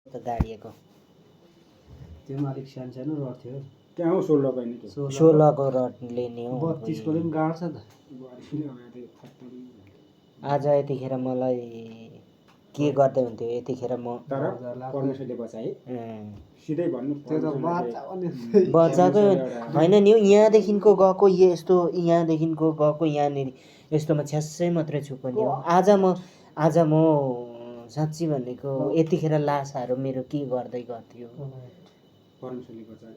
त गाडिएको त्यो पनि अलिक सानो सानो रड थियो त्यहाँ हो 16 को नि त्यो 16 को रडले नि हो 32 को पनि गाड्छ त आज यतिखेर मलाई के गर्दै हुन्थ्यो यतिखेर म तर परमेश्वरले बचाए सिधै भन्नु त्यो त बाचा भने बच्चाको होइन नि हो यहाँदेखिको गएको यस्तो यहाँदेखिको गएको यहाँनिर यस्तोमा छ्यासै मात्रै छुको नि हो आज म साँच्ची भनेको यतिखेर लासाहरू मेरो के गर्दै गर्थ्यो परमेश्वरले बचाए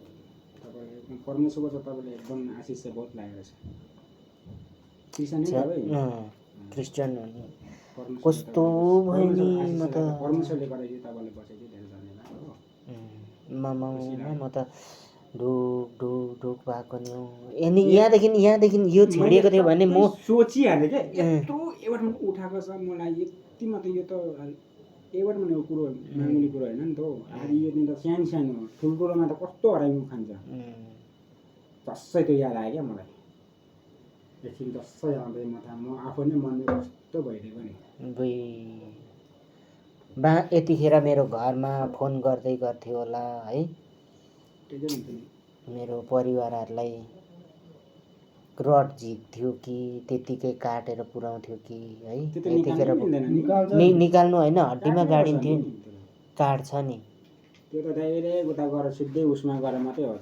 तपाईले परमेश्वरको चाहिँ तपाईले एकदम आशिष चाहिँ बहुत लागेको छ क्रिस्चियन नि तपाईँ क्रिस्चियन हो नि कस्तो भयो नि म त परमेश्वरले गरेको तपाईले बचाइदियो धेरै धन्यवाद हो मामा म त ढुक ढुक ढुक भएको नि हो अनि यहाँदेखि यो छिडिएको थियो भने म सोचिहालेँ क्या यत्रो एवटमा उठाएको छ मलाई यति मात्रै यो त एवटमा यो कुरो मामुली कुरो होइन नि त आदि यो दिन त सानो सानो ठुल्ठुलोमा त कस्तो हराइनु खान्छ जसै त्यो याद आयो क्या मलाई एकछिन जसै आउँदै म आफू नै मनले कस्तो भइदिएको नि बा यतिखेर मेरो घरमा फोन गर्दै गर्थ्यो होला है मेरो परिवारहरूलाई रड झिक्थ्यो कि त्यतिकै काटेर पुऱ्याउँथ्यो कि है यतिखेर निकाल्नु होइन हड्डीमा गाडिन्थ्यो काट्छ नि त्यो त डाइरेक्ट उता गएर सिधै उसमा गएर मात्रै हो